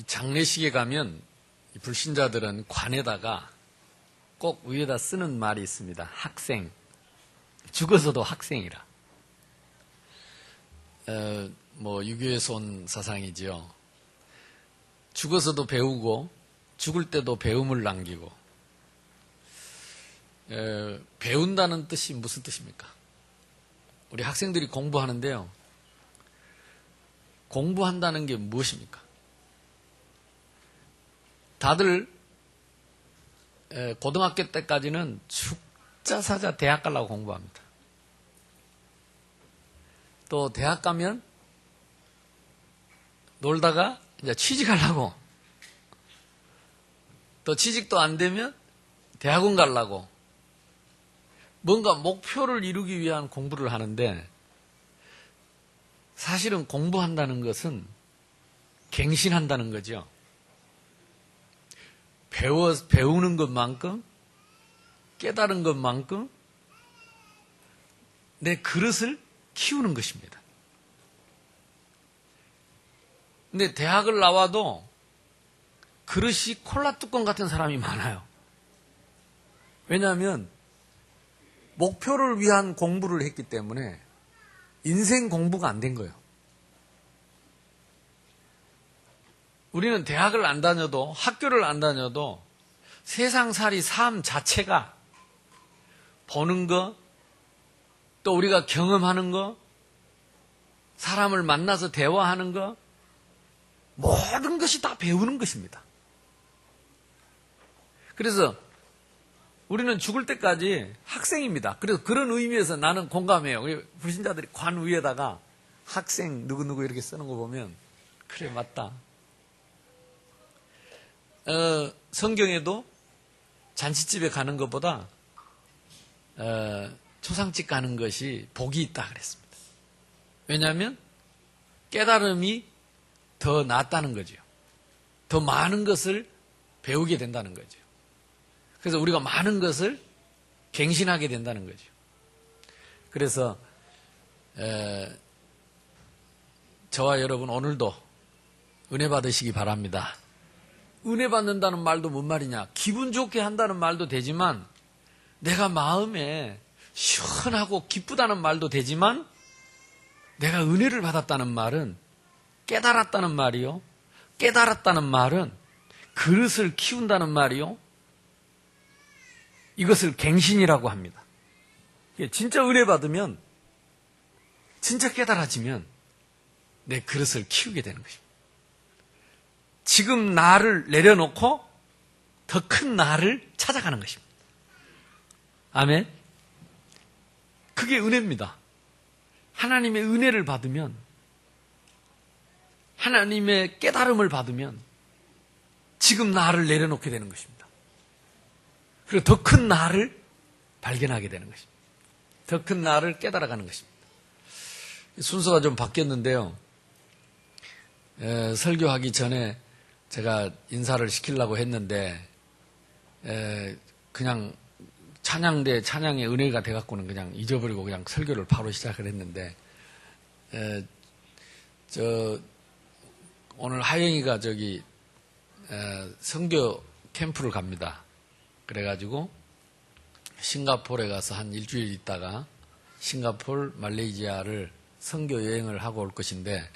장례식에 가면 불신자들은 관에다가 꼭 위에다 쓰는 말이 있습니다. 학생. 죽어서도 학생이라. 유교에서 온 사상이지요. 죽어서도 배우고 죽을 때도 배움을 남기고. 배운다는 뜻이 무슨 뜻입니까? 우리 학생들이 공부하는데요. 공부한다는 게 무엇입니까? 다들 고등학교 때까지는 죽자 사자 대학 가려고 공부합니다. 또 대학 가면 놀다가 이제 취직하려고, 또 취직도 안 되면 대학원 가려고 뭔가 목표를 이루기 위한 공부를 하는데, 사실은 공부한다는 것은 갱신한다는 거죠. 배우는 것만큼, 깨달은 것만큼 내 그릇을 키우는 것입니다. 근데 대학을 나와도 그릇이 콜라 뚜껑 같은 사람이 많아요. 왜냐하면 목표를 위한 공부를 했기 때문에 인생 공부가 안 된 거예요. 우리는 대학을 안 다녀도, 학교를 안 다녀도 세상살이 삶 자체가 보는 거, 또 우리가 경험하는 거, 사람을 만나서 대화하는 거, 모든 것이 다 배우는 것입니다. 그래서 우리는 죽을 때까지 학생입니다. 그래서 그런 의미에서 나는 공감해요. 우리 불신자들이 관 위에다가 학생 누구누구 이렇게 쓰는 거 보면 그래, 맞다. 성경에도 잔치집에 가는 것보다 초상집 가는 것이 복이 있다 그랬습니다. 왜냐하면 깨달음이 더 낫다는 거죠. 더 많은 것을 배우게 된다는 거죠. 그래서 우리가 많은 것을 갱신하게 된다는 거죠. 그래서 저와 여러분 오늘도 은혜 받으시기 바랍니다. 은혜 받는다는 말도 뭔 말이냐? 기분 좋게 한다는 말도 되지만, 내가 마음에 시원하고 기쁘다는 말도 되지만, 내가 은혜를 받았다는 말은 깨달았다는 말이요. 깨달았다는 말은 그릇을 키운다는 말이요. 이것을 갱신이라고 합니다. 진짜 은혜 받으면, 진짜 깨달아지면 내 그릇을 키우게 되는 것입니다. 지금 나를 내려놓고 더 큰 나를 찾아가는 것입니다. 아멘. 그게 은혜입니다. 하나님의 은혜를 받으면, 하나님의 깨달음을 받으면 지금 나를 내려놓게 되는 것입니다. 그리고 더 큰 나를 발견하게 되는 것입니다. 더 큰 나를 깨달아가는 것입니다. 순서가 좀 바뀌었는데요. 설교하기 전에 제가 인사를 시키려고 했는데 그냥 찬양대 찬양의 은혜가 돼갖고는 그냥 잊어버리고 그냥 설교를 바로 시작을 했는데, 오늘 하영이가 선교 캠프를 갑니다. 그래가지고 싱가포르에 가서 한 일주일 있다가 싱가포르, 말레이시아를 선교 여행을 하고 올 것인데,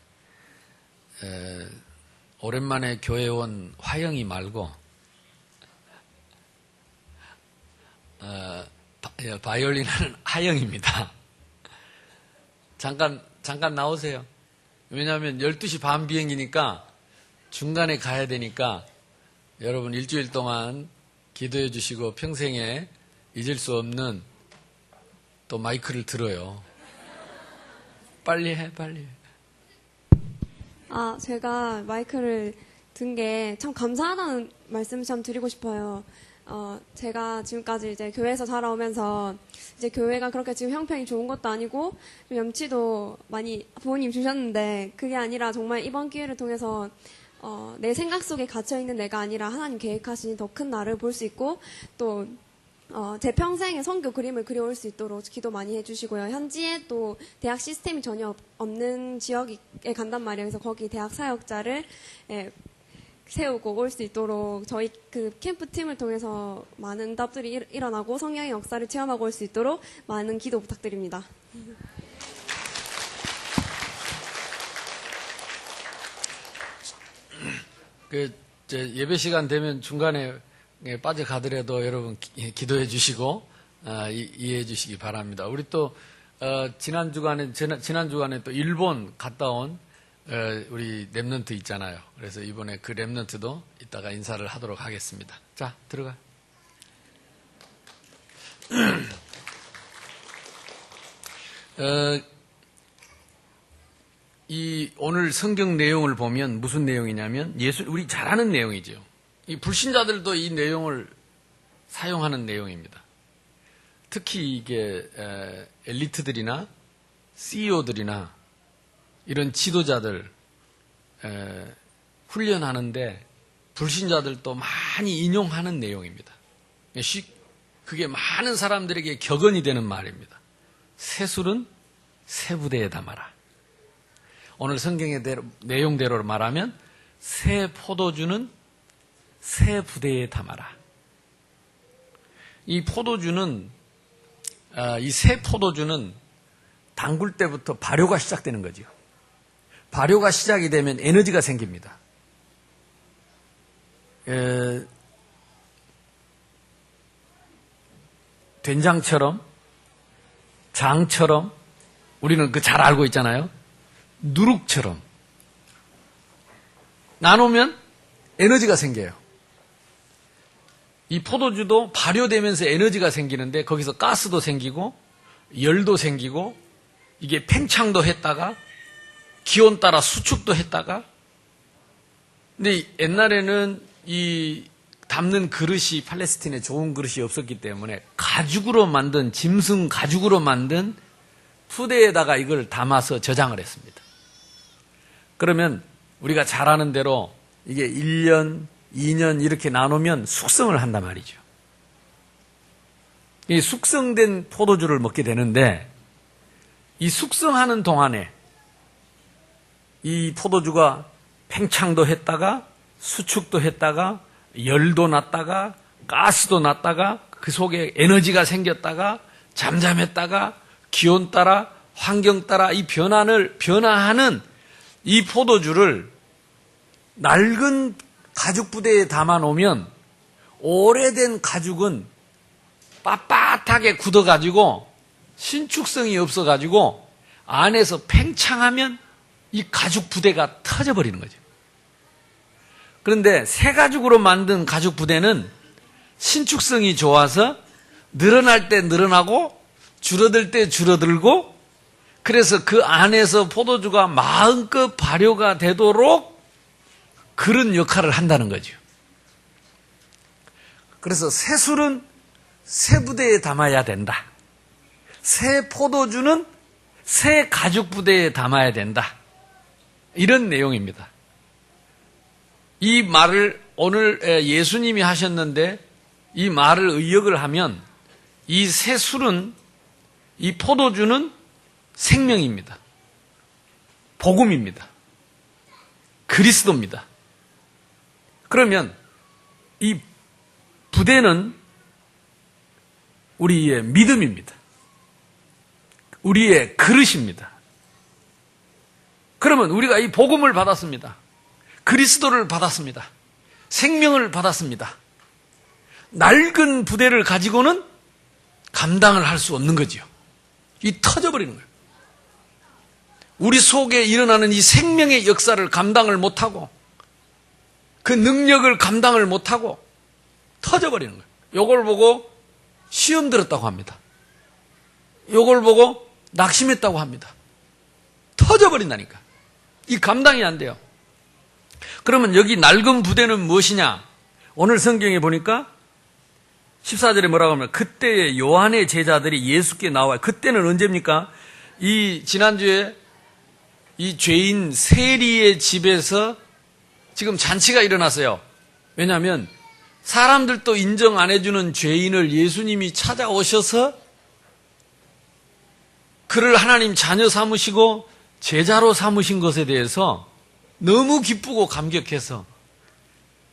오랜만에 교회 온 화영이 말고 바이올린 하는 하영입니다. 잠깐 나오세요. 왜냐하면 12시 반 비행기니까 중간에 가야 되니까 여러분 일주일 동안 기도해 주시고 평생에 잊을 수 없는 또 마이크를 들어요. 빨리 해. 제가 마이크를 든 게 참 감사하다는 말씀 참 드리고 싶어요. 제가 지금까지 이제 교회에서 살아오면서 이제 교회가 그렇게 지금 형편이 좋은 것도 아니고 좀 염치도 많이 부모님 주셨는데, 그게 아니라 정말 이번 기회를 통해서 내 생각 속에 갇혀있는 내가 아니라 하나님 계획하신 더 큰 나를 볼 수 있고, 또 제 평생에 선교 그림을 그려올 수 있도록 기도 많이 해주시고요. 현지에 또 대학 시스템이 전혀 없는 지역에 간단 말이에요. 그래서 거기 대학 사역자를 세우고 올 수 있도록 저희 그 캠프 팀을 통해서 많은 응답들이 일어나고 성령의 역사를 체험하고 올 수 있도록 많은 기도 부탁드립니다. 예배 시간 되면 중간에 빠져가더라도 여러분 기도해 주시고 이해해 주시기 바랍니다. 우리 또 지난 주간에 또 일본 갔다 온 우리 랩넌트 있잖아요. 그래서 이번에 그 랩넌트도 이따가 인사를 하도록 하겠습니다. 자, 들어가. 이 오늘 성경 내용을 보면 무슨 내용이냐면 우리 잘 아는 내용이죠. 이 불신자들도 이 내용을 사용하는 내용입니다. 특히 이게 엘리트들이나 CEO들이나 이런 지도자들 훈련하는데 불신자들도 많이 인용하는 내용입니다. 그게 많은 사람들에게 격언이 되는 말입니다. 새술은 새 부대에 담아라. 오늘 성경의 내용대로 말하면 새 포도주는 새 부대에 담아라. 이 포도주는 이 새 포도주는 담글 때부터 발효가 시작되는 거죠. 발효가 시작이 되면 에너지가 생깁니다. 된장처럼, 장처럼, 우리는 그 잘 알고 있잖아요. 누룩처럼. 나누면 에너지가 생겨요. 이 포도주도 발효되면서 에너지가 생기는데 거기서 가스도 생기고, 열도 생기고, 이게 팽창도 했다가, 기온 따라 수축도 했다가, 근데 옛날에는 이 담는 그릇이 팔레스틴에 좋은 그릇이 없었기 때문에 가죽으로 만든, 짐승 가죽으로 만든 푸대에다가 이걸 담아서 저장을 했습니다. 그러면 우리가 잘 아는 대로 이게 1년, 2년 이렇게 나누면 숙성을 한단 말이죠. 이 숙성된 포도주를 먹게 되는데 이 숙성하는 동안에 이 포도주가 팽창도 했다가 수축도 했다가 열도 났다가 가스도 났다가 그 속에 에너지가 생겼다가 잠잠했다가 기온 따라 환경 따라 이 변화하는 이 포도주를 낡은 가죽 부대에 담아 놓으면 오래된 가죽은 빳빳하게 굳어가지고 신축성이 없어가지고 안에서 팽창하면 이 가죽 부대가 터져버리는 거죠. 그런데 새 가죽으로 만든 가죽 부대는 신축성이 좋아서 늘어날 때 늘어나고 줄어들 때 줄어들고 그래서 그 안에서 포도주가 마음껏 발효가 되도록 그런 역할을 한다는 거죠. 그래서 새 술은 새 부대에 담아야 된다. 새 포도주는 새 가죽 부대에 담아야 된다. 이런 내용입니다. 이 말을 오늘 예수님이 하셨는데 이 말을 의역을 하면 이 새 술은 이 포도주는 생명입니다. 복음입니다. 그리스도입니다. 그러면 이 부대는 우리의 믿음입니다. 우리의 그릇입니다. 그러면 우리가 이 복음을 받았습니다. 그리스도를 받았습니다. 생명을 받았습니다. 낡은 부대를 가지고는 감당을 할 수 없는 거지요. 이 터져버리는 거예요. 우리 속에 일어나는 이 생명의 역사를 감당을 못하고 그 능력을 감당을 못하고 터져버리는 거예요. 요걸 보고 시험 들었다고 합니다. 요걸 보고 낙심했다고 합니다. 터져버린다니까. 이 감당이 안 돼요. 그러면 여기 낡은 부대는 무엇이냐? 오늘 성경에 보니까 14절에 뭐라고 하면 그때의 요한의 제자들이 예수께 나와요. 그때는 언제입니까? 이 지난주에 이 죄인 세리의 집에서 지금 잔치가 일어났어요. 왜냐하면 사람들도 인정 안 해주는 죄인을 예수님이 찾아오셔서 그를 하나님 자녀 삼으시고 제자로 삼으신 것에 대해서 너무 기쁘고 감격해서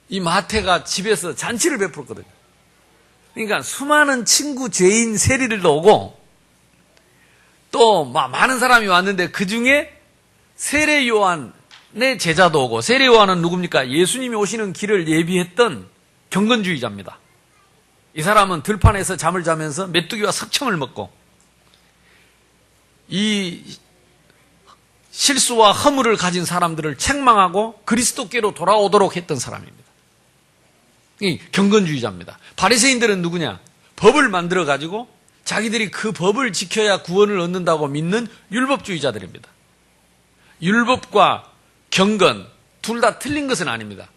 이 마태가 집에서 잔치를 베풀었거든요. 그러니까 수많은 친구 죄인 세리들도 오고 또 많은 사람이 왔는데 그 중에 세례 요한의 제자도 오고, 세례 요한은 누굽니까? 예수님이 오시는 길을 예비했던 경건주의자입니다. 이 사람은 들판에서 잠을 자면서 메뚜기와 석청을 먹고 이 실수와 허물을 가진 사람들을 책망하고 그리스도께로 돌아오도록 했던 사람입니다. 이 경건주의자입니다. 바리새인들은 누구냐? 법을 만들어 가지고 자기들이 그 법을 지켜야 구원을 얻는다고 믿는 율법주의자들입니다. 율법과 경건 둘 다 틀린 것은 아닙니다.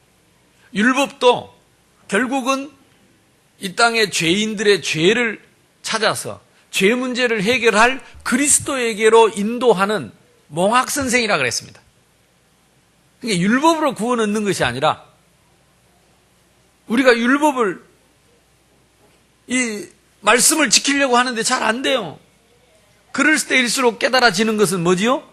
율법도 결국은 이 땅의 죄인들의 죄를 찾아서 죄 문제를 해결할 그리스도에게로 인도하는 몽학선생이라 그랬습니다. 그러니까 율법으로 구원 얻는 것이 아니라 우리가 율법을 이 말씀을 지키려고 하는데 잘 안 돼요. 그럴 때일수록 깨달아지는 것은 뭐지요?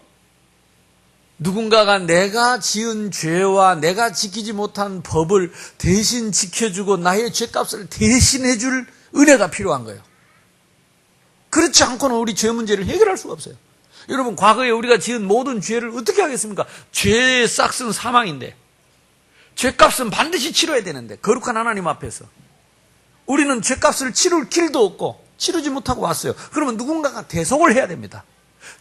누군가가 내가 지은 죄와 내가 지키지 못한 법을 대신 지켜주고 나의 죄값을 대신해 줄 은혜가 필요한 거예요. 그렇지 않고는 우리 죄 문제를 해결할 수가 없어요. 여러분, 과거에 우리가 지은 모든 죄를 어떻게 하겠습니까? 죄의 싹은 사망인데 죄값은 반드시 치러야 되는데 거룩한 하나님 앞에서 우리는 죄값을 치를 길도 없고 치르지 못하고 왔어요. 그러면 누군가가 대속을 해야 됩니다.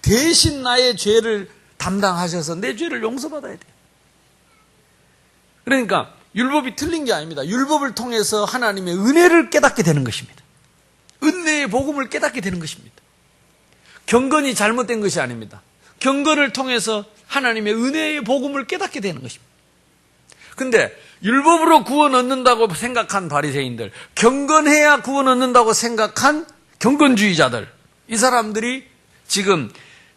대신 나의 죄를 담당하셔서 내 죄를 용서받아야 돼요. 그러니까 율법이 틀린 게 아닙니다. 율법을 통해서 하나님의 은혜를 깨닫게 되는 것입니다. 은혜의 복음을 깨닫게 되는 것입니다. 경건이 잘못된 것이 아닙니다. 경건을 통해서 하나님의 은혜의 복음을 깨닫게 되는 것입니다. 근데 율법으로 구원 얻는다고 생각한 바리새인들, 경건해야 구원 얻는다고 생각한 경건주의자들, 이 사람들이 지금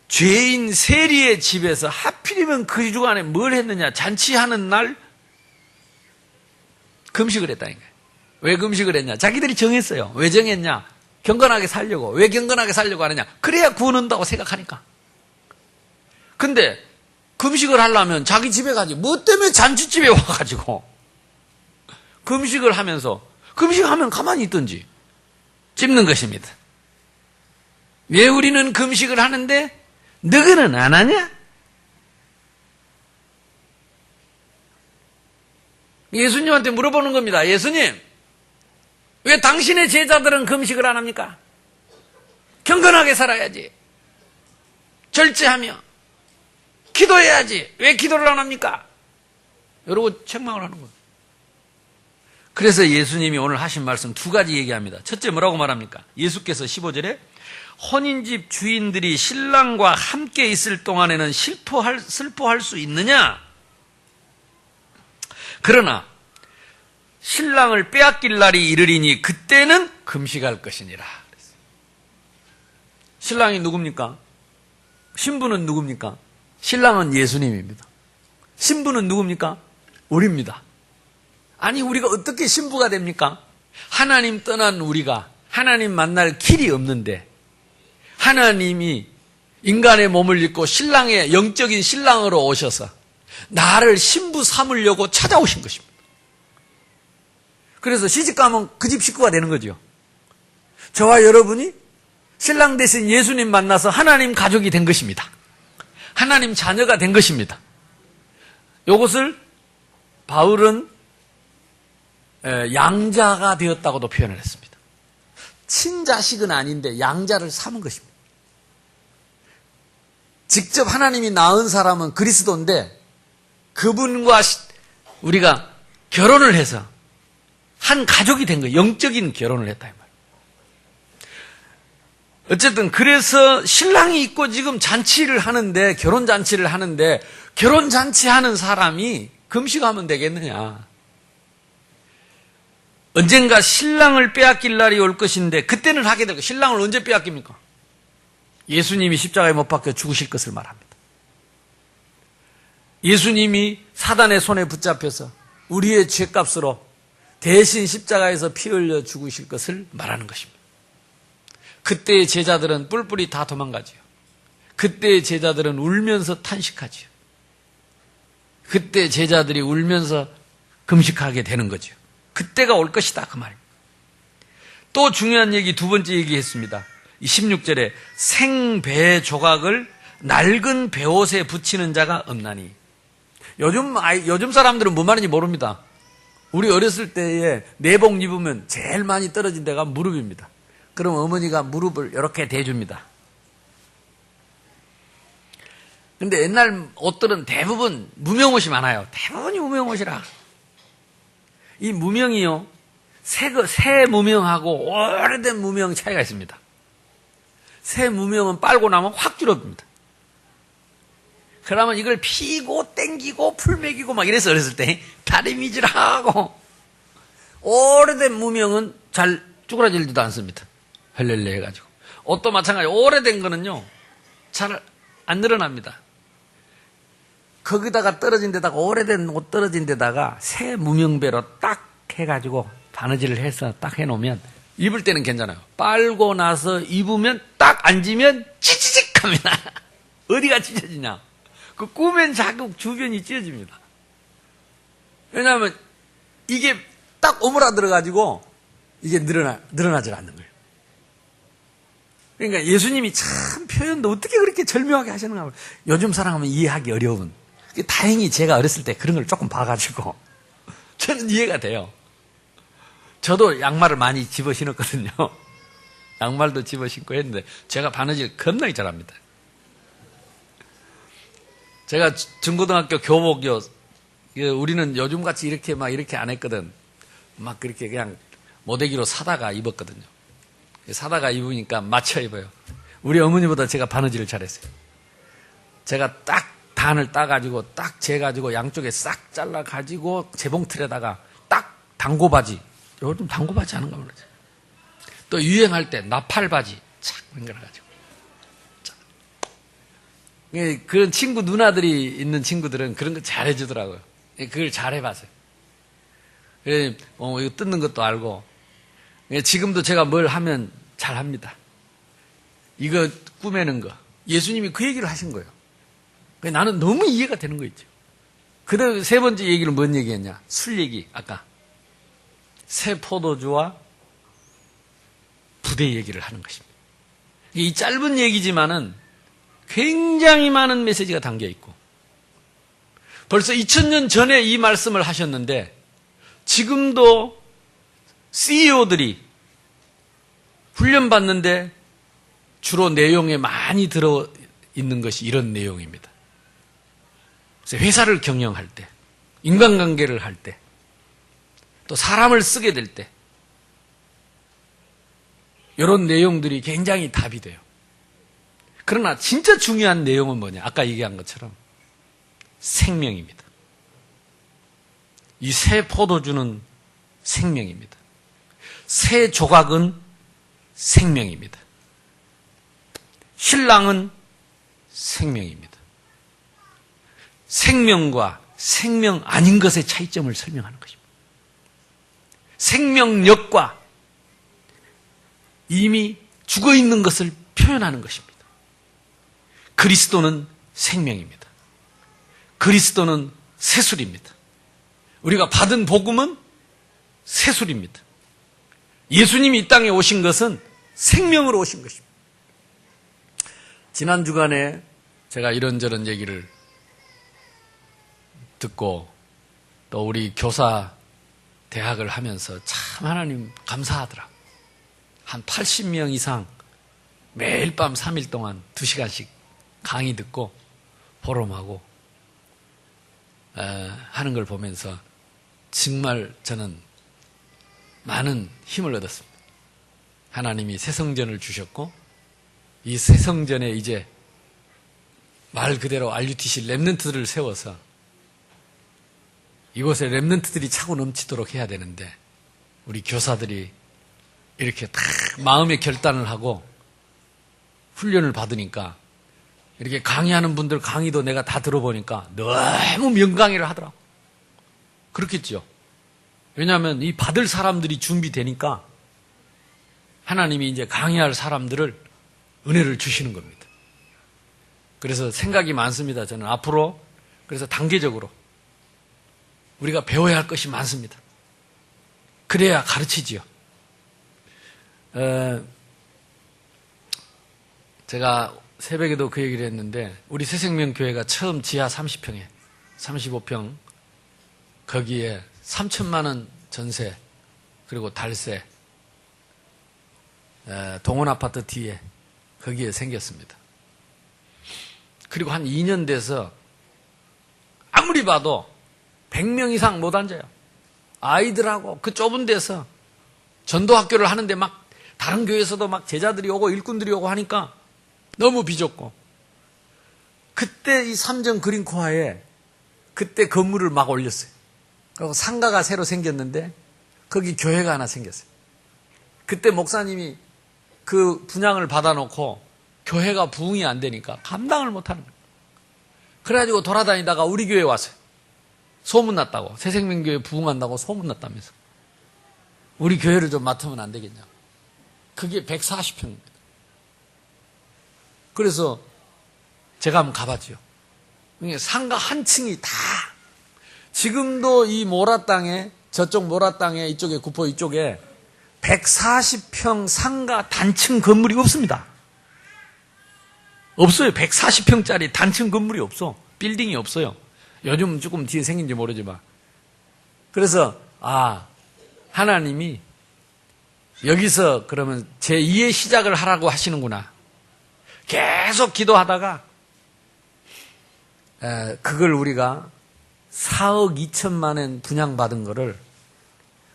죄인 세리의 집에서 하필이면 그 주간에 뭘 했느냐? 잔치하는 날 금식을 했다니까요. 왜 금식을 했냐? 자기들이 정했어요. 왜 정했냐? 경건하게 살려고. 왜 경건하게 살려고 하느냐? 그래야 구원 얻는다고 생각하니까. 근데 금식을 하려면 자기 집에 가지. 뭐 때문에 잔치집에 와가지고 금식을 하면서, 금식하면 가만히 있든지 찝는 것입니다. 왜 우리는 금식을 하는데 너희는 안 하냐? 예수님한테 물어보는 겁니다. 예수님, 왜 당신의 제자들은 금식을 안 합니까? 경건하게 살아야지. 절제하며 기도해야지. 왜 기도를 안 합니까? 이러고 책망을 하는 거예요. 그래서 예수님이 오늘 하신 말씀 두 가지 얘기합니다. 첫째 뭐라고 말합니까? 예수께서 15절에 혼인집 주인들이 신랑과 함께 있을 동안에는 슬퍼할 수 있느냐? 그러나 신랑을 빼앗길 날이 이르리니 그때는 금식할 것이니라. 신랑이 누굽니까? 신부는 누굽니까? 신랑은 예수님입니다. 신부는 누굽니까? 우리입니다. 아니, 우리가 어떻게 신부가 됩니까? 하나님 떠난 우리가 하나님 만날 길이 없는데 하나님이 인간의 몸을 입고 신랑의 영적인 신랑으로 오셔서 나를 신부 삼으려고 찾아오신 것입니다. 그래서 시집가면 그 집 식구가 되는 거죠. 저와 여러분이 신랑 대신 예수님 만나서 하나님 가족이 된 것입니다. 하나님 자녀가 된 것입니다. 이것을 바울은 양자가 되었다고도 표현을 했습니다. 친자식은 아닌데 양자를 삼은 것입니다. 직접 하나님이 낳은 사람은 그리스도인데 그분과 우리가 결혼을 해서 한 가족이 된 거예요. 영적인 결혼을 했다 이 말이에요. 어쨌든 그래서 신랑이 있고 지금 잔치를 하는데, 결혼 잔치를 하는데 결혼 잔치하는 사람이 금식하면 되겠느냐? 언젠가 신랑을 빼앗길 날이 올 것인데 그때는 하게 될 거예요. 신랑을 언제 빼앗깁니까? 예수님이 십자가에 못 박혀 죽으실 것을 말합니다. 예수님이 사단의 손에 붙잡혀서 우리의 죄값으로 대신 십자가에서 피 흘려 죽으실 것을 말하는 것입니다. 그때의 제자들은 뿔뿔이 다 도망가지요. 그때의 제자들은 울면서 탄식하지요. 그때 제자들이 울면서 금식하게 되는 거죠. 그때가 올 것이다 그 말입니다. 또 중요한 얘기 두 번째 얘기했습니다. 16절에 생배 조각을 낡은 배옷에 붙이는 자가 없나니. 요즘 사람들은 뭐 말인지 모릅니다. 우리 어렸을 때에 내복 입으면 제일 많이 떨어진 데가 무릎입니다. 그럼 어머니가 무릎을 이렇게 대줍니다. 근데 옛날 옷들은 대부분 무명옷이 많아요. 대부분이 무명옷이라. 이 무명이요, 새 무명하고 오래된 무명 차이가 있습니다. 새 무명은 빨고 나면 확 줄어듭니다. 그러면 이걸 피고 땡기고 풀매기고 막 이래서 어렸을 때 다리미질하고, 오래된 무명은 잘 쭈그라들지도 않습니다. 헐렐레 해가지고. 옷도 마찬가지. 오래된 거는요 잘 안 늘어납니다. 거기다가 떨어진 데다가, 오래된 옷 떨어진 데다가 새 무명배로 딱 해가지고 바느질을 해서 딱 해놓으면 입을 때는 괜찮아요. 빨고 나서 입으면 딱 앉으면 찌찌직합니다. 어디가 찢어지냐? 그 꾸면 자국 주변이 찢어집니다. 왜냐하면 이게 딱 오므라들어가지고 이게 늘어나질 않는 거예요. 그러니까 예수님이 참 표현도 어떻게 그렇게 절묘하게 하시는가. 요즘 사람하면 이해하기 어려운. 다행히 제가 어렸을 때 그런 걸 조금 봐가지고 저는 이해가 돼요. 저도 양말을 많이 집어 신었거든요. 양말도 집어 신고 했는데 제가 바느질 겁나게 잘합니다. 제가 중고등학교 교복이요, 우리는 요즘같이 이렇게 막 이렇게 안 했거든. 막 그렇게 그냥 모대기로 사다가 입었거든요. 사다가 입으니까 맞춰 입어요. 우리 어머니보다 제가 바느질을 잘했어요. 제가 딱 단을 따가지고 딱 재가지고 양쪽에 싹 잘라가지고 재봉틀에다가 딱 당고바지, 요즘 당고바지 하는가 모르지. 또 유행할 때 나팔바지 착 연결해가지고. 그런 친구 누나들이 있는 친구들은 그런 거 잘해주더라고요. 그걸 잘해봤어요. 이거 뜯는 것도 알고. 지금도 제가 뭘 하면 잘합니다. 이거 꾸매는 거. 예수님이 그 얘기를 하신 거예요. 나는 너무 이해가 되는 거 있죠. 그다음 세 번째 얘기는 뭔 얘기였냐? 술 얘기. 아까 새 포도주와 부대 얘기를 하는 것입니다. 이 짧은 얘기지만은 굉장히 많은 메시지가 담겨 있고, 벌써 2000년 전에 이 말씀을 하셨는데 지금도 CEO들이 훈련받는데 주로 내용에 많이 들어있는 것이 이런 내용입니다. 그래서 회사를 경영할 때, 인간관계를 할 때, 또 사람을 쓰게 될 때 이런 내용들이 굉장히 답이 돼요. 그러나 진짜 중요한 내용은 뭐냐? 아까 얘기한 것처럼 생명입니다. 이 새 포도주는 생명입니다. 새 조각은 생명입니다. 신랑은 생명입니다. 생명과 생명 아닌 것의 차이점을 설명하는 것입니다. 생명력과 이미 죽어 있는 것을 표현하는 것입니다. 그리스도는 생명입니다. 그리스도는 새술입니다. 우리가 받은 복음은 새술입니다. 예수님이 이 땅에 오신 것은 생명으로 오신 것입니다. 지난 주간에 제가 이런저런 얘기를 듣고 또 우리 교사 대학을 하면서 참 하나님 감사하더라. 한 80명 이상 매일 밤 3일 동안 2시간씩 강의 듣고 포럼하고 하는 걸 보면서 정말 저는 많은 힘을 얻었습니다. 하나님이 새 성전을 주셨고 이 새 성전에 이제 말 그대로 RUTC 랩런트들을 세워서 이곳에 랩런트들이 차고 넘치도록 해야 되는데 우리 교사들이 이렇게 다 마음의 결단을 하고 훈련을 받으니까 이렇게 강의하는 분들 강의도 내가 다 들어보니까 너무 명강의를 하더라고. 그렇겠죠. 왜냐하면 이 받을 사람들이 준비되니까 하나님이 이제 강의할 사람들을 은혜를 주시는 겁니다. 그래서 생각이 많습니다. 저는 앞으로 그래서 단계적으로 우리가 배워야 할 것이 많습니다. 그래야 가르치지요. 제가 새벽에도 그 얘기를 했는데 우리 새생명교회가 처음 지하 30평에 35평 거기에 3천만 원 전세 그리고 달세 동원아파트 뒤에 거기에 생겼습니다. 그리고 한 2년 돼서 아무리 봐도 100명 이상 못 앉아요. 아이들하고 그 좁은 데서 전도학교를 하는데 막 다른 교회에서도 막 제자들이 오고 일꾼들이 오고 하니까 너무 비좁고 그때 이 삼정 그린코아에 그때 건물을 막 올렸어요. 그리고 상가가 새로 생겼는데 거기 교회가 하나 생겼어요. 그때 목사님이 그 분양을 받아놓고 교회가 부흥이 안 되니까 감당을 못하는 거예요. 그래가지고 돌아다니다가 우리 교회에 왔어요. 소문났다고. 새생명교회 부흥한다고 소문났다면서. 우리 교회를 좀 맡으면 안 되겠냐. 그게 140평입니다. 그래서 제가 한번 가봤죠. 상가 한 층이 다 지금도 이 모라 땅에 저쪽 모라 땅에 이쪽에 구포 이쪽에 140평 상가 단층 건물이 없습니다. 없어요. 140평짜리 단층 건물이 없어. 빌딩이 없어요. 요즘 조금 뒤에 생긴지 모르지만. 그래서 하나님이 여기서 그러면 제2의 시작을 하라고 하시는구나. 계속 기도하다가 그걸 우리가 4억 2천만 원 분양받은 거를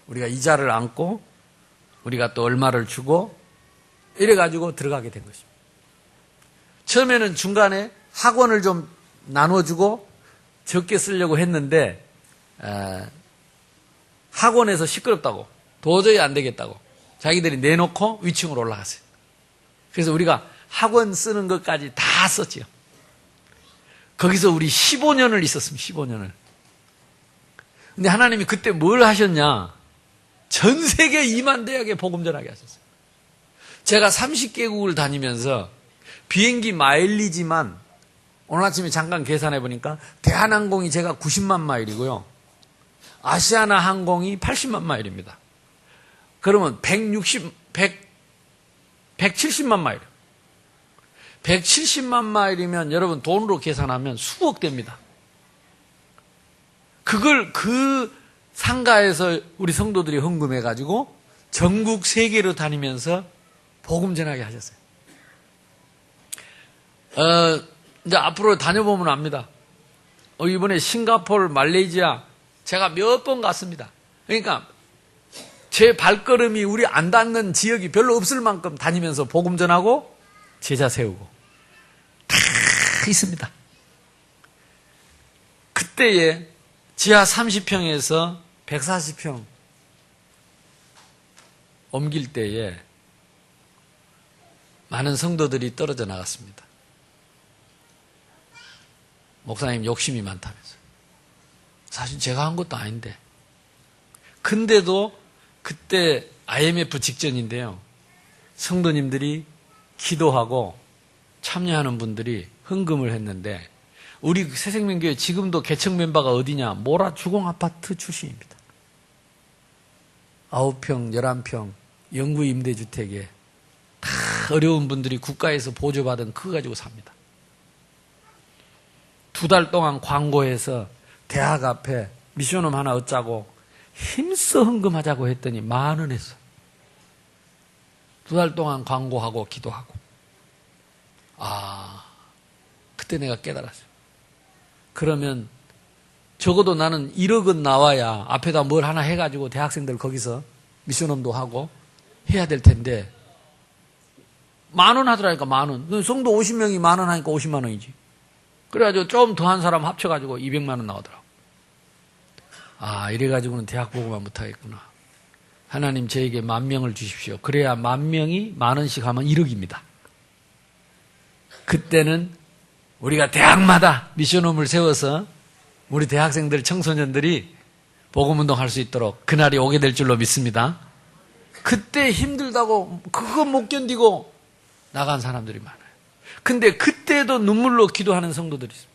우리가 이자를 안고 우리가 또 얼마를 주고 이래가지고 들어가게 된 것입니다. 처음에는 중간에 학원을 좀 나눠주고 적게 쓰려고 했는데 학원에서 시끄럽다고 도저히 안 되겠다고 자기들이 내놓고 위층으로 올라갔어요. 그래서 우리가 학원 쓰는 것까지 다 썼지요. 거기서 우리 15년을 있었습니다. 15년을. 근데 하나님이 그때 뭘 하셨냐? 전 세계 2만 대학에 복음 전하게 하셨어요. 제가 30개국을 다니면서 비행기 마일리지만 오늘 아침에 잠깐 계산해 보니까 대한항공이 제가 90만 마일이고요. 아시아나 항공이 80만 마일입니다. 그러면 170만 마일. 170만 마일이면 여러분 돈으로 계산하면 수억 됩니다. 그걸 그 상가에서 우리 성도들이 헌금해가지고 전국 세계로 다니면서 복음 전하게 하셨어요. 이제 앞으로 다녀보면 압니다. 이번에 싱가포르, 말레이시아 제가 몇 번 갔습니다. 그러니까 제 발걸음이 우리 안 닿는 지역이 별로 없을 만큼 다니면서 복음 전하고 제자 세우고 다 있습니다. 그때에 지하 30평에서 140평 옮길 때에 많은 성도들이 떨어져 나갔습니다. 목사님 욕심이 많다면서. 사실 제가 한 것도 아닌데. 근데도 그때 IMF 직전인데요. 성도님들이 기도하고 참여하는 분들이 헌금을 했는데 우리 새생명교회 지금도 개척 멤버가 어디냐? 모라 주공아파트 출신입니다. 9평, 11평 영구 임대주택에 다 어려운 분들이 국가에서 보조받은 그거 가지고 삽니다. 2달 동안 광고해서 대학 앞에 미션홈 하나 얻자고 힘써 헌금하자고 했더니 10,000원 했어. 2달 동안 광고하고 기도하고. 그때 내가 깨달았어요. 그러면 적어도 나는 1억은 나와야 앞에다 뭘 하나 해가지고 대학생들 거기서 미션홈도 하고 해야 될 텐데 10,000원 하더라니까 10,000원. 성도 50명이 10,000원 하니까 50만 원이지. 그래가지고 좀 더 한 사람 합쳐가지고 200만 원 나오더라고. 이래가지고는 대학 보고만 못하겠구나. 하나님 저에게 10,000명을 주십시오. 그래야 10,000명이 10,000원씩 하면 1억입니다. 그때는 우리가 대학마다 미션홈을 세워서 우리 대학생들, 청소년들이 복음운동 할 수 있도록 그날이 오게 될 줄로 믿습니다. 그때 힘들다고 그거 못 견디고 나간 사람들이 많아요. 근데 그때도 눈물로 기도하는 성도들이 있습니다.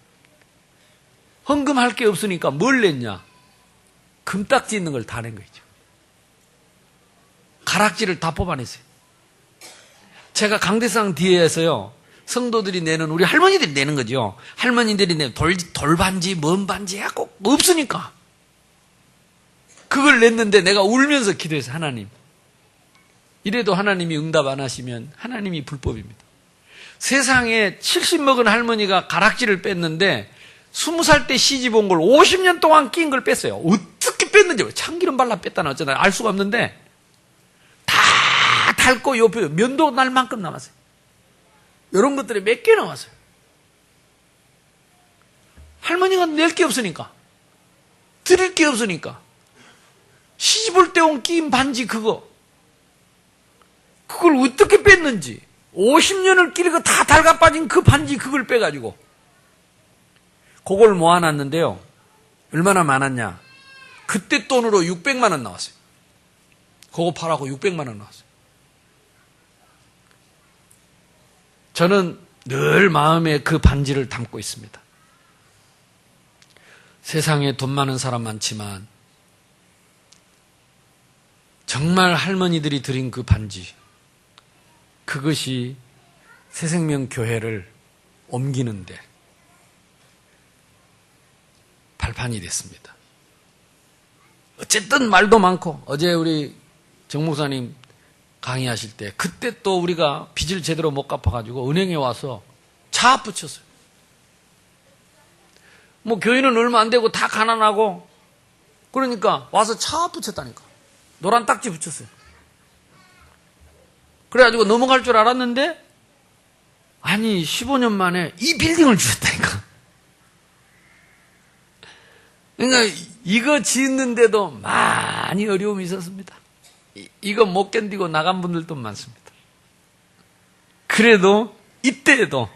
헌금할 게 없으니까 뭘 냈냐? 금딱지 있는 걸 다 낸 거죠. 가락지를 다 뽑아냈어요. 제가 강대상 뒤에서요, 성도들이 내는, 우리 할머니들이 내는 거죠. 할머니들이 내는 돌반지, 뭔 반지 하고 없으니까. 그걸 냈는데 내가 울면서 기도해서 하나님. 이래도 하나님이 응답 안 하시면 하나님이 불법입니다. 세상에 70 먹은 할머니가 가락지를 뺐는데 20살 때 시집 온 걸 50년 동안 낀 걸 뺐어요. 어떻게 뺐는지, 참기름 발라 뺐다나 어쩌나 알 수가 없는데 다 닳고 옆에 면도 날 만큼 남았어요. 이런 것들이 몇 개 남았어요. 할머니가 낼 게 없으니까, 드릴 게 없으니까, 시집 올 때 온 낀 반지 그걸 어떻게 뺐는지, 50년을 끼리고 다 닳아 빠진 그 반지 그걸 빼가지고 그걸 모아놨는데요. 얼마나 많았냐? 그때 돈으로 600만 원 나왔어요. 그거 팔아고 600만 원 나왔어요. 저는 늘 마음에 그 반지를 담고 있습니다. 세상에 돈 많은 사람 많지만 정말 할머니들이 드린 그 반지, 그것이 새생명교회를 옮기는데 발판이 됐습니다. 어쨌든 말도 많고, 어제 우리 정 목사님 강의하실 때 그때 또 우리가 빚을 제대로 못 갚아가지고 은행에 와서 차 붙였어요. 뭐 교회는 얼마 안 되고 다 가난하고 그러니까 와서 차 붙였다니까. 노란 딱지 붙였어요. 그래가지고 넘어갈 줄 알았는데 아니 15년 만에 이 빌딩을 주셨다니까. 그러니까 이거 짓는데도 많이 어려움이 있었습니다. 이거 못 견디고 나간 분들도 많습니다. 그래도 이때에도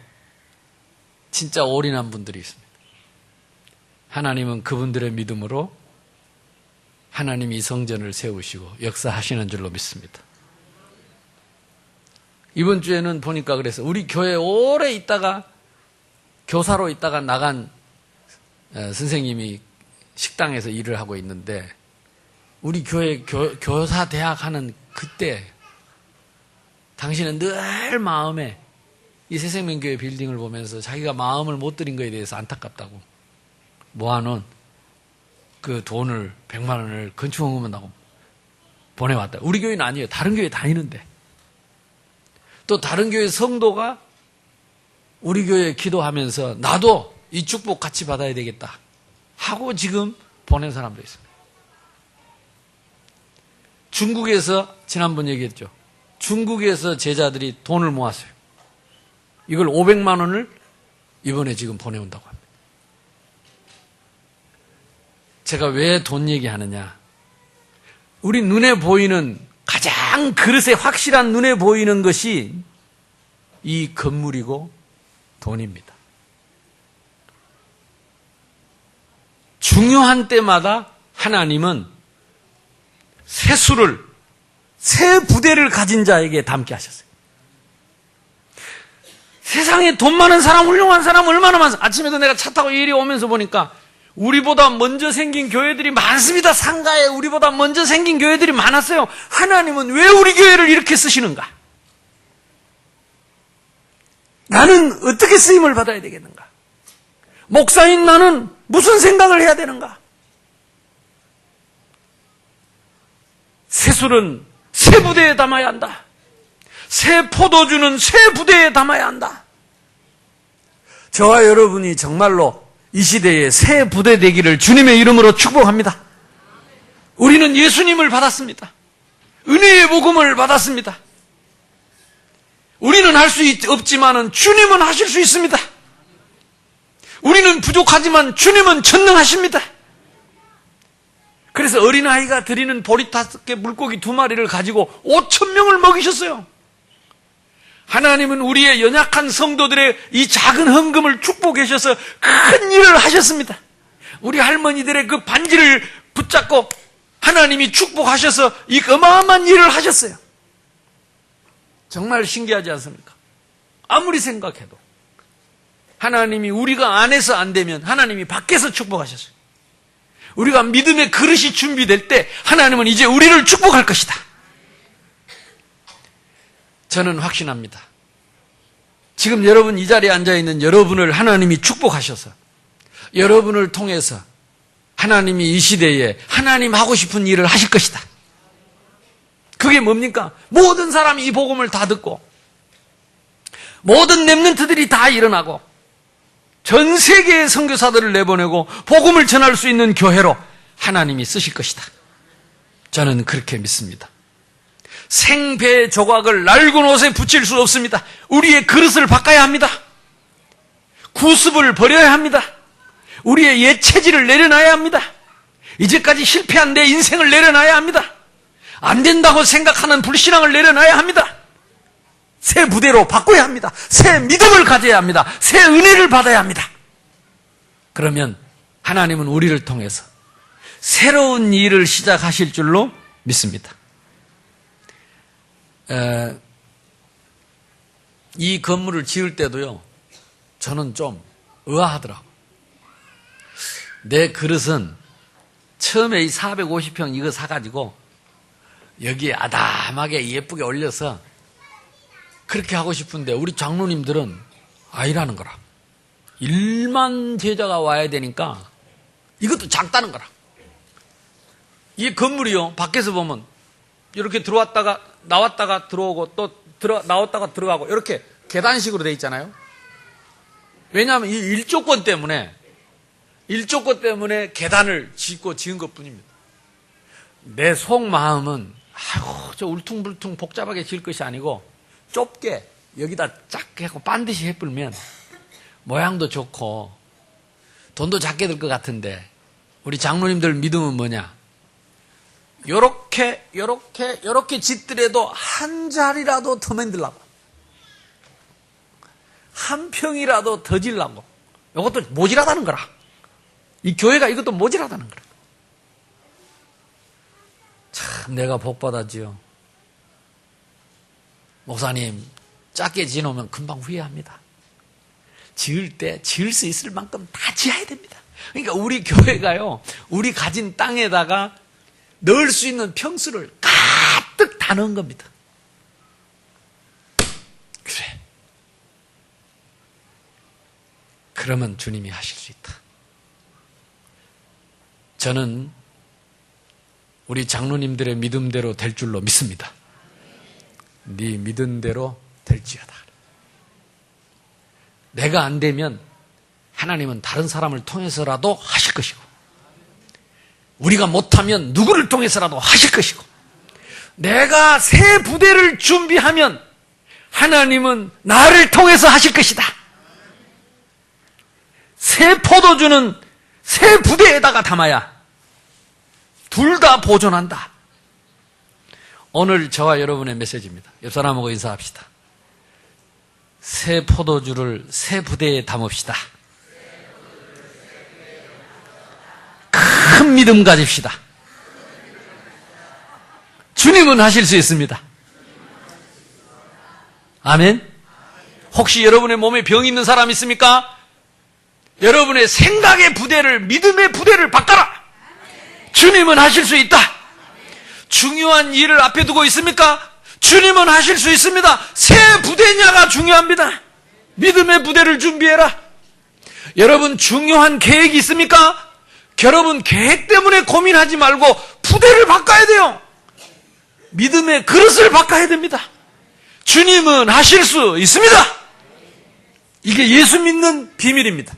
진짜 올인한 분들이 있습니다. 하나님은 그분들의 믿음으로 하나님이 이 성전을 세우시고 역사하시는 줄로 믿습니다. 이번 주에는 보니까 그래서 우리 교회 오래 있다가 교사로 있다가 나간 선생님이 식당에서 일을 하고 있는데 우리 교회 교사 대학 하는 그때 당신은 늘 마음에 이 새생명교회 빌딩을 보면서 자기가 마음을 못 드린 것에 대해서 안타깝다고 모아놓은 그 돈을 100만 원을 건축원금한다고 보내왔다. 우리 교회는 아니에요. 다른 교회 다니는데. 또 다른 교회 성도가 우리 교회에 기도하면서 나도 이 축복 같이 받아야 되겠다 하고 지금 보낸 사람도 있습니다. 중국에서 지난번 얘기했죠. 중국에서 제자들이 돈을 모았어요. 이걸 500만 원을 이번에 지금 보내온다고 합니다. 제가 왜 돈 얘기하느냐. 우리 눈에 보이는 가장 그릇에 확실한 눈에 보이는 것이 이 건물이고 돈입니다. 중요한 때마다 하나님은 세수를, 새 부대를 가진 자에게 담게 하셨어요. 세상에 돈 많은 사람, 훌륭한 사람 얼마나 많아. 아침에도 내가 차 타고 이리 오면서 보니까 우리보다 먼저 생긴 교회들이 많습니다. 상가에 우리보다 먼저 생긴 교회들이 많았어요. 하나님은 왜 우리 교회를 이렇게 쓰시는가? 나는 어떻게 쓰임을 받아야 되겠는가? 목사인 나는 무슨 생각을 해야 되는가? 새술은 새 부대에 담아야 한다. 새 포도주는 새 부대에 담아야 한다. 저와 여러분이 정말로 이 시대에 새 부대 되기를 주님의 이름으로 축복합니다. 우리는 예수님을 받았습니다. 은혜의 복음을 받았습니다. 우리는 할 수 없지만은 주님은 하실 수 있습니다. 우리는 부족하지만 주님은 전능하십니다. 그래서 어린아이가 드리는 보리 5개 물고기 2마리를 가지고 5,000명을 먹이셨어요. 하나님은 우리의 연약한 성도들의 이 작은 헌금을 축복해 주셔서 큰 일을 하셨습니다. 우리 할머니들의 그 반지를 붙잡고 하나님이 축복하셔서 이 어마어마한 일을 하셨어요. 정말 신기하지 않습니까? 아무리 생각해도 하나님이 우리가 안에서 안 되면 하나님이 밖에서 축복하셨어요. 우리가 믿음의 그릇이 준비될 때 하나님은 이제 우리를 축복할 것이다. 저는 확신합니다. 지금 여러분 이 자리에 앉아있는 여러분을 하나님이 축복하셔서 여러분을 통해서 하나님이 이 시대에 하나님 하고 싶은 일을 하실 것이다. 그게 뭡니까? 모든 사람이 이 복음을 다 듣고 모든 렘넌트들이 다 일어나고 전 세계의 선교사들을 내보내고 복음을 전할 수 있는 교회로 하나님이 쓰실 것이다. 저는 그렇게 믿습니다. 생배 조각을 낡은 옷에 붙일 수 없습니다. 우리의 그릇을 바꿔야 합니다. 구습을 버려야 합니다. 우리의 옛 체질을 내려놔야 합니다. 이제까지 실패한 내 인생을 내려놔야 합니다. 안 된다고 생각하는 불신앙을 내려놔야 합니다. 새 부대로 바꿔야 합니다. 새 믿음을 가져야 합니다. 새 은혜를 받아야 합니다. 그러면 하나님은 우리를 통해서 새로운 일을 시작하실 줄로 믿습니다. 이 건물을 지을 때도요, 저는 좀 의아하더라고요. 내 그릇은 처음에 이 450평 이거 사가지고 여기에 아담하게 예쁘게 올려서 그렇게 하고 싶은데 우리 장로님들은 아니라는 거라. 1만 제자가 와야 되니까 이것도 작다는 거라. 이 건물이요, 밖에서 보면 이렇게 들어왔다가 나왔다가 들어오고 또 나왔다가 들어가고 이렇게 계단식으로 돼 있잖아요. 왜냐하면 이 일조권 때문에 계단을 짓고 지은 것 뿐입니다. 내 속마음은 아이고 저 울퉁불퉁 복잡하게 지을 것이 아니고 좁게 여기다 작게 하고 반드시 해불면 모양도 좋고 돈도 작게 들 것 같은데 우리 장로님들 믿음은 뭐냐? 요렇게 짓더라도 한 자리라도 더 만들라고, 한 평이라도 더 질라고. 이것도 모질하다는 거라. 이 교회가 이것도 모질하다는 거라. 참 내가 복 받았지요. 목사님 작게 지어놓으면 금방 후회합니다. 지을 때 지을 수 있을 만큼 다 지어야 됩니다. 그러니까 우리 교회가요, 우리 가진 땅에다가 넣을 수 있는 평수를 가득 다 넣은 겁니다. 그래. 그러면 주님이 하실 수 있다. 저는 우리 장로님들의 믿음대로 될 줄로 믿습니다. 네 믿은 대로 될지어다. 내가 안 되면 하나님은 다른 사람을 통해서라도 하실 것이고, 우리가 못하면 누구를 통해서라도 하실 것이고, 내가 새 부대를 준비하면 하나님은 나를 통해서 하실 것이다. 새 포도주는 새 부대에다가 담아야 둘 다 보존한다. 오늘 저와 여러분의 메시지입니다. 옆 사람하고 인사합시다. 새 포도주를 새 부대에 담읍시다. 큰 믿음 가집시다. 주님은 하실 수 있습니다. 아멘. 혹시 여러분의 몸에 병이 있는 사람 있습니까? 여러분의 생각의 부대를, 믿음의 부대를 바꿔라. 주님은 하실 수 있다. 중요한 일을 앞에 두고 있습니까? 주님은 하실 수 있습니다. 새 부대냐가 중요합니다. 믿음의 부대를 준비해라. 여러분 중요한 계획이 있습니까? 여러분 계획 때문에 고민하지 말고 부대를 바꿔야 돼요. 믿음의 그릇을 바꿔야 됩니다. 주님은 하실 수 있습니다. 이게 예수 믿는 비밀입니다.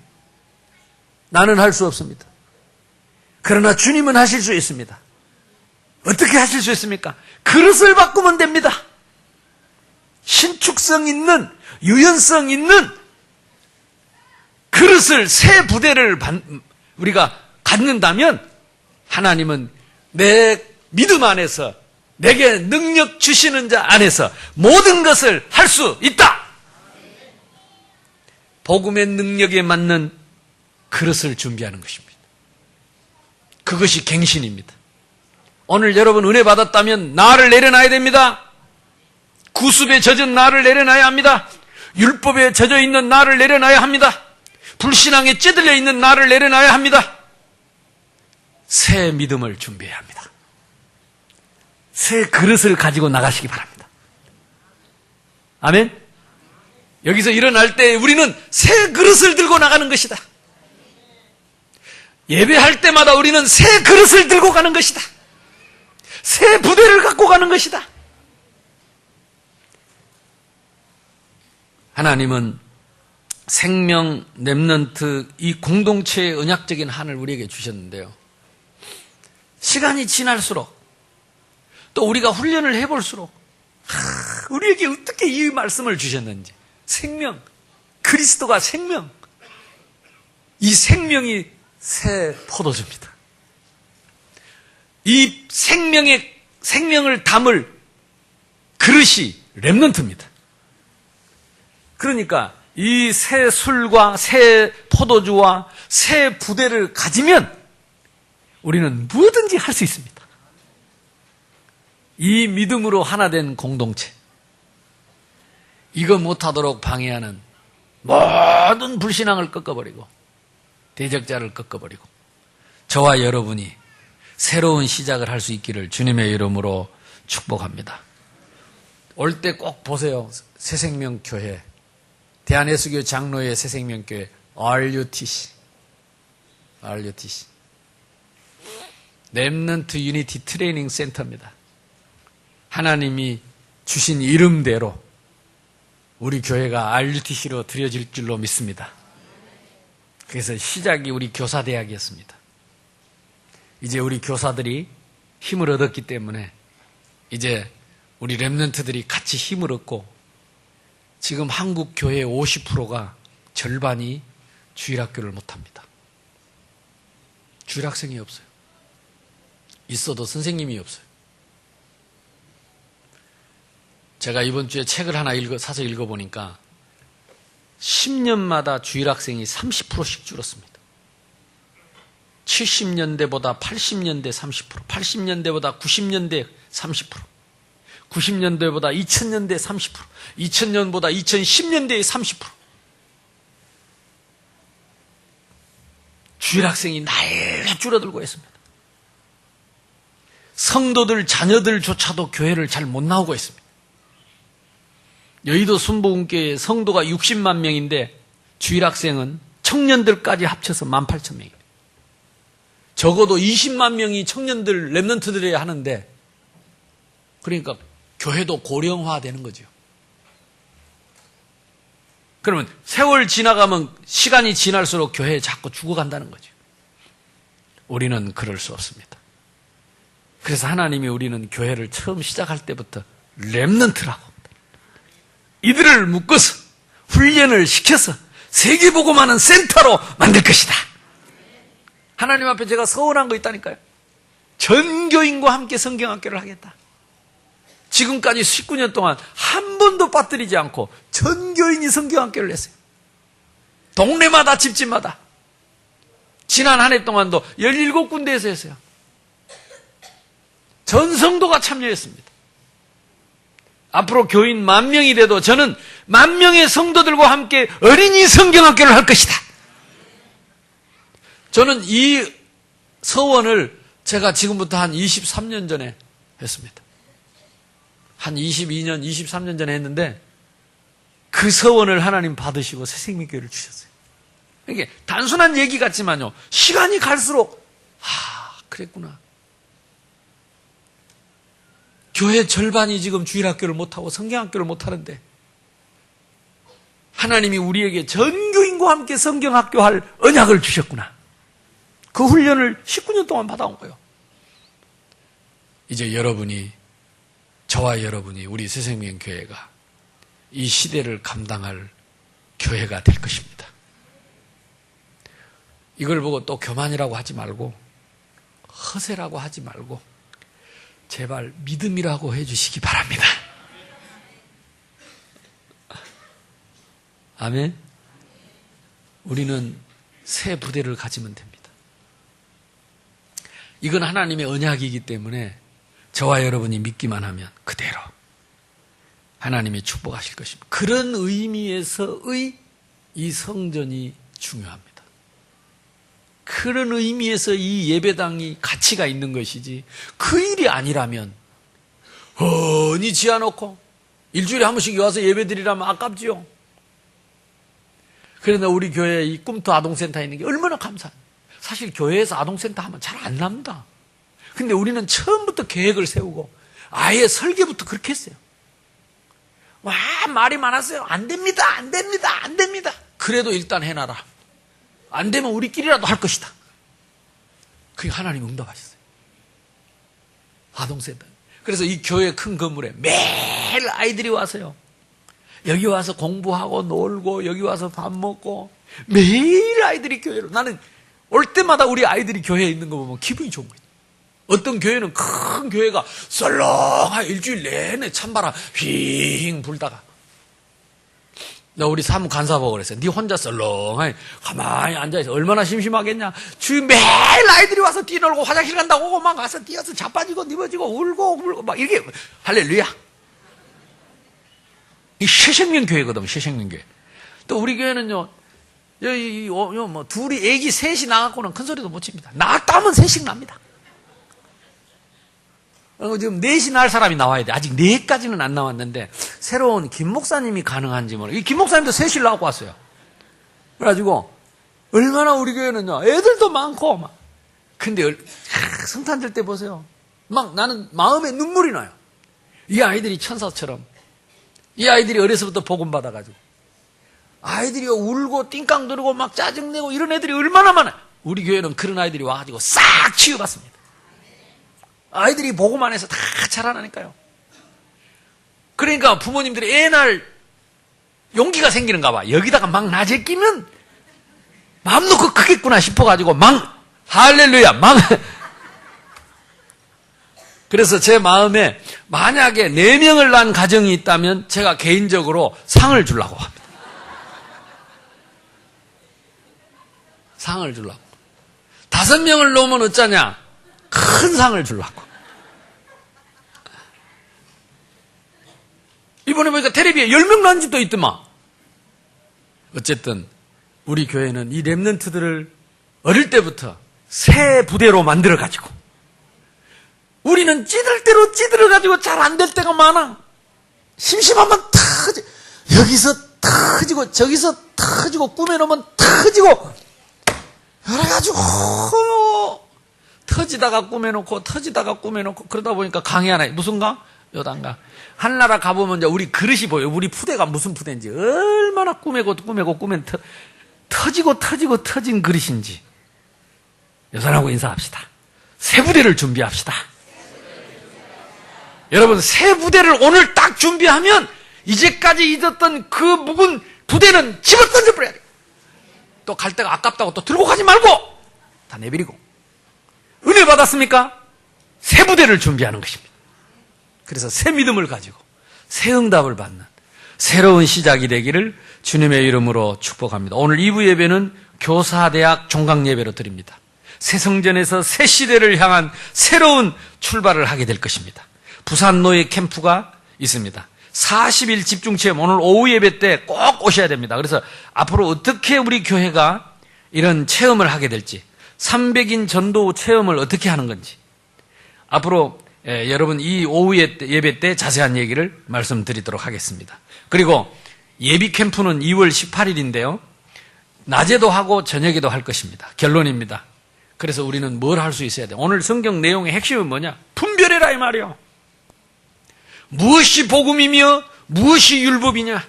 나는 할 수 없습니다. 그러나 주님은 하실 수 있습니다. 어떻게 하실 수 있습니까? 그릇을 바꾸면 됩니다. 신축성 있는, 유연성 있는 그릇을, 새 부대를 우리가 갖는다면 하나님은 내 믿음 안에서, 내게 능력 주시는 자 안에서 모든 것을 할 수 있다. 복음의 능력에 맞는 그릇을 준비하는 것입니다. 그것이 갱신입니다. 오늘 여러분 은혜 받았다면 나를 내려놔야 됩니다. 구습에 젖은 나를 내려놔야 합니다. 율법에 젖어 있는 나를 내려놔야 합니다. 불신앙에 찌들려 있는 나를 내려놔야 합니다. 새 믿음을 준비해야 합니다. 새 그릇을 가지고 나가시기 바랍니다. 아멘? 여기서 일어날 때 우리는 새 그릇을 들고 나가는 것이다. 예배할 때마다 우리는 새 그릇을 들고 가는 것이다. 새 부대를 갖고 가는 것이다. 하나님은 생명 렘넌트 이 공동체의 언약적인 한을 우리에게 주셨는데요. 시간이 지날수록 또 우리가 훈련을 해볼수록 우리에게 어떻게 이 말씀을 주셨는지 생명, 그리스도가 생명, 이 생명이 새 포도주입니다. 이 생명을 담을 그릇이 렘넌트입니다. 그러니까 이 새 술과 새 포도주와 새 부대를 가지면 우리는 뭐든지 할 수 있습니다. 이 믿음으로 하나 된 공동체, 이거 못하도록 방해하는 모든 불신앙을 꺾어버리고 대적자를 꺾어버리고 저와 여러분이 새로운 시작을 할 수 있기를 주님의 이름으로 축복합니다. 올 때 꼭 보세요. 새생명교회, 대한예수교 장로회 새생명교회 RUTC 렘넌트 유니티 트레이닝 센터입니다. 하나님이 주신 이름대로 우리 교회가 RUTC로 드려질 줄로 믿습니다. 그래서 시작이 우리 교사대학이었습니다. 이제 우리 교사들이 힘을 얻었기 때문에 이제 우리 렘넌트들이 같이 힘을 얻고 지금 한국 교회의 50%가 절반이 주일학교를 못합니다. 주일학생이 없어요. 있어도 선생님이 없어요. 제가 이번 주에 책을 하나 사서 읽어보니까 10년마다 주일학생이 30%씩 줄었습니다. 70년대보다 80년대 30%, 80년대보다 90년대 30%, 90년대보다 2000년대 30%, 2000년보다 2010년대의 30%. 주일학생이 날로 줄어들고 있습니다. 성도들, 자녀들조차도 교회를 잘 못 나오고 있습니다. 여의도 순복음교회 성도가 60만 명인데 주일학생은 청년들까지 합쳐서 18,000명입니다. 적어도 20만 명이 청년들, 렘넌트들이야 하는데 그러니까 교회도 고령화되는 거죠. 그러면 세월 지나가면 시간이 지날수록 교회에 자꾸 죽어간다는 거죠. 우리는 그럴 수 없습니다. 그래서 하나님이 우리는 교회를 처음 시작할 때부터 렘넌트라고 이들을 묶어서 훈련을 시켜서 세계복음하는 센터로 만들 것이다. 하나님 앞에 제가 서운한 거 있다니까요. 전교인과 함께 성경학교를 하겠다. 지금까지 19년 동안 한 번도 빠뜨리지 않고 전교인이 성경학교를 했어요. 동네마다 집집마다. 지난 한 해 동안도 17군데에서 했어요. 전 성도가 참여했습니다. 앞으로 교인 10,000명이 돼도 저는 10,000명의 성도들과 함께 어린이 성경학교를 할 것이다. 저는 이 서원을 제가 지금부터 한 23년 전에 했습니다. 한 22년, 23년 전에 했는데 그 서원을 하나님 받으시고 새생명교회를 주셨어요. 이게 단순한 얘기 같지만요. 시간이 갈수록 그랬구나. 교회 절반이 지금 주일학교를 못하고 성경학교를 못하는데 하나님이 우리에게 전교인과 함께 성경학교 할 언약을 주셨구나. 그 훈련을 19년 동안 받아온 거예요. 이제 여러분이, 저와 여러분이 우리 새생명교회가 이 시대를 감당할 교회가 될 것입니다. 이걸 보고 또 교만이라고 하지 말고 허세라고 하지 말고 제발 믿음이라고 해주시기 바랍니다. 아멘. 우리는 새 부대를 가지면 됩니다. 이건 하나님의 언약이기 때문에 저와 여러분이 믿기만 하면 그대로 하나님이 축복하실 것입니다. 그런 의미에서의 이 성전이 중요합니다. 그런 의미에서 이 예배당이 가치가 있는 것이지 그 일이 아니라면 흔히 지어놓고 일주일에 한 번씩 와서 예배드리라면 아깝지요. 그러나 우리 교회에 이 꿈터 아동센터에 있는 게 얼마나 감사해요. 사실 교회에서 아동센터 하면 잘 안 납니다. 근데 우리는 처음부터 계획을 세우고 아예 설계부터 그렇게 했어요. 와, 말이 많았어요. 안 됩니다. 안 됩니다. 안 됩니다. 그래도 일단 해놔라. 안 되면 우리끼리라도 할 것이다. 그게 하나님 응답하셨어요. 아동센터. 그래서 이 교회 큰 건물에 매일 아이들이 와서요. 여기 와서 공부하고 놀고 여기 와서 밥 먹고 매일 아이들이 교회로. 나는 올 때마다 우리 아이들이 교회에 있는 거 보면 기분이 좋은 거예요. 어떤 교회는 큰 교회가 썰렁하게 일주일 내내 찬바람 휘잉 불다가 나 우리 사무 간사 보고 그랬어요. 네 혼자 썰렁하게 가만히 앉아있어. 얼마나 심심하겠냐. 주인 매일 아이들이 와서 뛰놀고 화장실 간다고 오고 막 가서 뛰어서 자빠지고 니버지고 울고 막 이렇게. 할렐루야. 이 새생명 교회거든. 새생명 교회. 또 우리 교회는요. 여기 뭐 둘이 애기 셋이 나갖고는 큰 소리도 못 칩니다. 나갔다 하면 셋씩 납니다. 지금 넷이 날 사람이 나와야 돼. 아직 넷까지는 안 나왔는데 새로운 김 목사님이 가능한지 모르겠어요. 이 김 목사님도 셋을 나오고 왔어요. 그래가지고 얼마나 우리 교회는요. 애들도 많고 막. 근데 성탄절 때 보세요. 막 나는 마음에 눈물이 나요. 이 아이들이 천사처럼 이 아이들이 어려서부터 복음 받아가지고 아이들이 울고 띵깡 들고 막 짜증내고 이런 애들이 얼마나 많아요. 우리 교회는 그런 아이들이 와가지고 싹 치유받습니다. 아이들이 복음 안에서 다 자라나니까요. 그러니까 부모님들이 애날 용기가 생기는가 봐. 여기다가 막 낮에 끼면 마음 놓고 크겠구나 싶어가지고 할렐루야, 그래서 제 마음에 만약에 4명을 낳은 가정이 있다면 제가 개인적으로 상을 주려고 합니다. 상을 주려고. 5명을 놓으면 어쩌냐? 큰 상을 주려고. 이번에 보니까 텔레비에 10명 낳은 집도 있더만. 어쨌든 우리 교회는 이 렘넌트들을 어릴 때부터 새 부대로 만들어가지고 우리는 찌들 대로 찌들어가지고 잘 안 될 때가 많아. 심심하면 여기서 터지고 저기서 터지고 꾸며놓으면 터지고 그래가지고 터지다가 꾸며놓고 그러다 보니까 강이 하나 무슨 강? 요단강. 한나라 가보면 이제 우리 그릇이 보여요. 우리 푸대가 무슨 푸대인지 얼마나 꾸매고 꾸면 터지고 터진 그릇인지. 여선하고 인사합시다. 새 부대를 준비합시다. 여러분 새 부대를 오늘 딱 준비하면 이제까지 잊었던 그 묵은 부대는 집어 던져버려야 돼. 또 갈 데가 아깝다고 또 들고 가지 말고 다 내버리고. 은혜 받았습니까? 새 부대를 준비하는 것입니다. 그래서 새 믿음을 가지고 새 응답을 받는 새로운 시작이 되기를 주님의 이름으로 축복합니다. 오늘 2부 예배는 교사대학 종강예배로 드립니다. 새 성전에서 새 시대를 향한 새로운 출발을 하게 될 것입니다. 부산 노예 캠프가 있습니다. 40일 집중체험 오늘 오후 예배 때 꼭 오셔야 됩니다. 그래서 앞으로 어떻게 우리 교회가 이런 체험을 하게 될지 300인 전도 체험을 어떻게 하는 건지 앞으로 여러분 이 오후 예배 때 자세한 얘기를 말씀드리도록 하겠습니다. 그리고 예비 캠프는 2월 18일인데요. 낮에도 하고 저녁에도 할 것입니다. 결론입니다. 그래서 우리는 뭘 할 수 있어야 돼요? 오늘 성경 내용의 핵심은 뭐냐? 분별해라 이 말이요. 무엇이 복음이며 무엇이 율법이냐?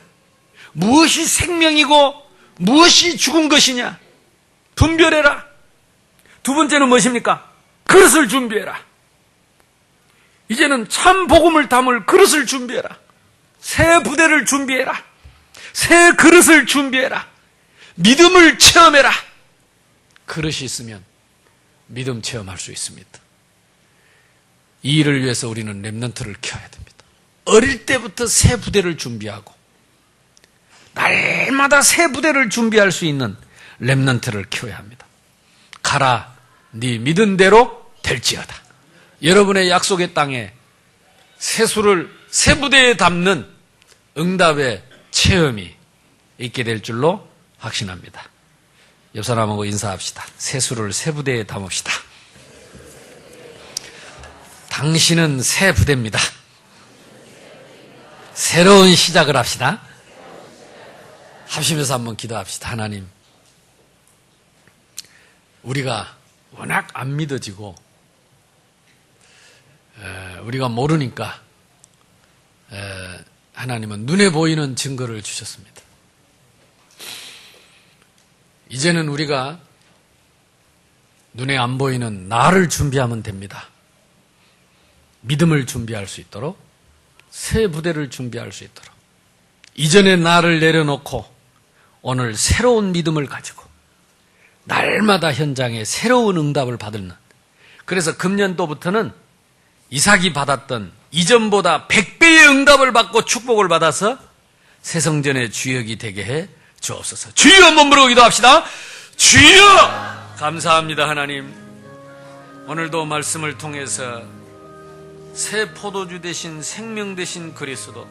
무엇이 생명이고 무엇이 죽은 것이냐? 분별해라. 두 번째는 무엇입니까? 그릇을 준비해라. 이제는 참 복음을 담을 그릇을 준비해라. 새 부대를 준비해라. 새 그릇을 준비해라. 믿음을 체험해라. 그릇이 있으면 믿음 체험할 수 있습니다. 이 일을 위해서 우리는 렘넌트를 키워야 됩니다. 어릴 때부터 새 부대를 준비하고 날마다 새 부대를 준비할 수 있는 렘넌트를 키워야 합니다. 가라, 네 믿은 대로 될지어다. 여러분의 약속의 땅에 세수를 세 부대에 담는 응답의 체험이 있게 될 줄로 확신합니다. 옆 사람하고 인사합시다. 세수를 세 부대에 담읍시다. 당신은 새 부대입니다. 새로운 시작을 합시다. 합심해서 한번 기도합시다. 하나님, 우리가 워낙 안 믿어지고 우리가 모르니까 하나님은 눈에 보이는 증거를 주셨습니다. 이제는 우리가 눈에 안 보이는 나를 준비하면 됩니다. 믿음을 준비할 수 있도록, 새 부대를 준비할 수 있도록, 이전의 나를 내려놓고 오늘 새로운 믿음을 가지고 날마다 현장에 새로운 응답을 받는, 그래서 금년도부터는 이삭이 받았던 이전보다 100배의 응답을 받고 축복을 받아서 새 성전의 주역이 되게 해 주옵소서. 주여 한번 부르고 기도합시다. 주여! 감사합니다. 하나님, 오늘도 말씀을 통해서 새 포도주 되신 생명 되신 그리스도,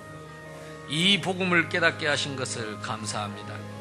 이 복음을 깨닫게 하신 것을 감사합니다.